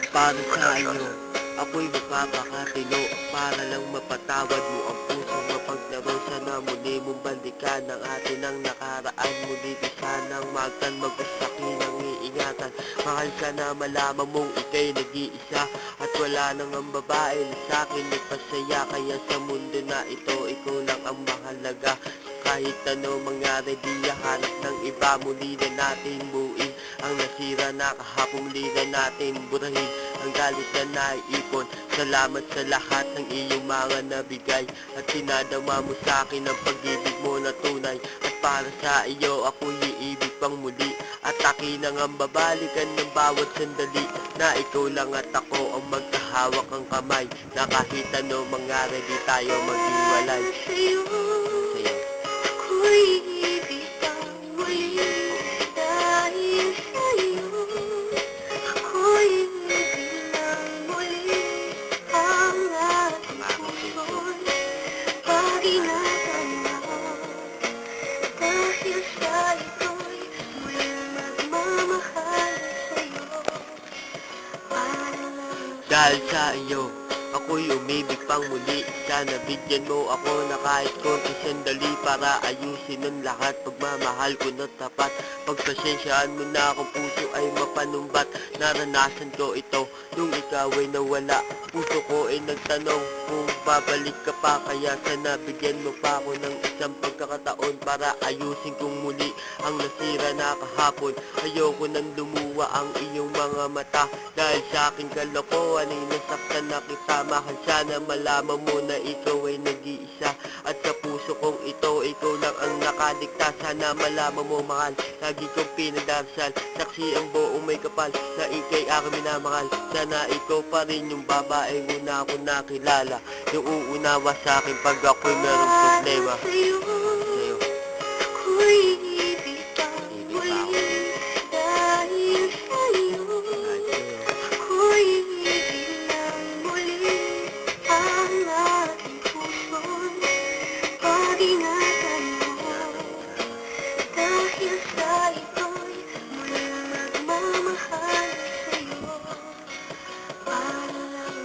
Para sa iyo, ako'y magpapakatino para lang mapatawad mo ang pusong mapaglaro. Sana muli mong balikan ang atin ang nakaraan. Muli di sanang magtan mag-usakin ang iingatan. Mahal ka na malaman mong ika'y nag-iisa at wala nang ang babae na sa'kin nagpasaya. Kaya sa mundo na ito, ikaw lang ang mahalaga. Kahit ano mangyari, di hanap ng iba. Muli na natin buuin ang nasira na kahapong, muli na natin burahin ang galit na naiipon. Salamat sa lahat ng iyong mga nabigay at sinadama mo sa akin ang pag-ibig mo na tunay. At para sa iyo ako'y iibig pang muli at akin ang babalikan ng bawat sandali na ikaw lang at ako ang magkahawak ang kamay, na kahit ano mangyari di tayo maghiwalay. Sa'yo, ako'y ibig pang muli. Dahil sa'yo, ako'y ibig ng muli. Ang aking puso'y pag-ingatan mo. Dahil sa ito'y muling magmamahal sa'yo. Dahil sa iyo, ako'y umibig pang muli. Sana bigyan mo ako na kahit konti sandali para ayusin ang lahat. Pagmamahal ko na tapat, pagpasensyaan mo na akong puso ay mapanumbat. Naranasan ko ito nung ikaw ay nawala. Puso ko ay nagtanong kung babalik ka pa. Kaya sana bigyan mo pa ako ng isang pagkakataon para ayusin kong muli ang nasira na kahapon. Ayoko nang lumuwa ang iyong mga mata dahil sa aking kalokohan ay nasaktan na kita. Mahal, sana malaman mo na ikaw ay nag-iisa at sa puso kong ito, ikaw lang ang nakaligtas. Sana malaman mo mahal, lagi kong pinagdarasal, saksi ang buong may kapal na ika'y aking minamahal. Sana ikaw pa rin yung babaeng una ko nakilala, yung uunawa sa akin pag ako'y merong problema. Sa'yo, ako'y ibig pang muli. Dahil sa'yo, ako'y ibig ng muli. Ang aking puso'y pag-ingatan mo. Dahil sa ito'y muling magmamahal sa'yo.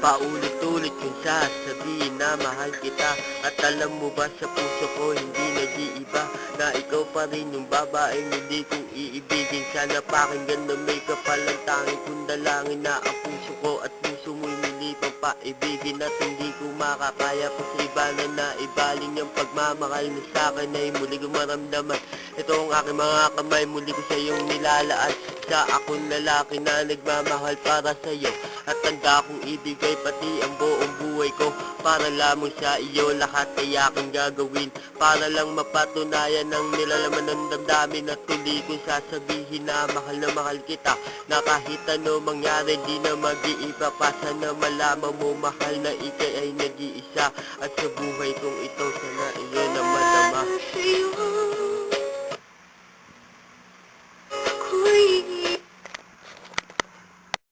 Paulit-ulit kong sasabihin na mahal kita. At alam mo ba sa puso ko hindi nag-iiba, na ikaw pa rin yung babaeng hindi kong iibigin. Sana pakinggan na may kapalang tanging kong dalangin na ang puso ko at puso mo'y muli pang paibigin. At hindi ko makakaya kung sa iba na naibaling ang pagmamahal na sa'kin ay muli ko maramdaman. Ito ang aking mga kamay, muli ko sa iyong nilalaan. Sa akong lalaki na nagmamahal para sa'yo, at tanda kong ibigay pati ang buong buhay ko para lamang sa iyo. Lahat ay aking gagawin para lang mapatunayan ang nilalaman ng damdamin. At tuli kong sasabihin na mahal kita, na kahit ano mangyari di na mag-iiba pa. Sana malaman mo mahal na ika'y ay nag-iisa at sa buhay kong ito sana iyo na madama. Sa'yo,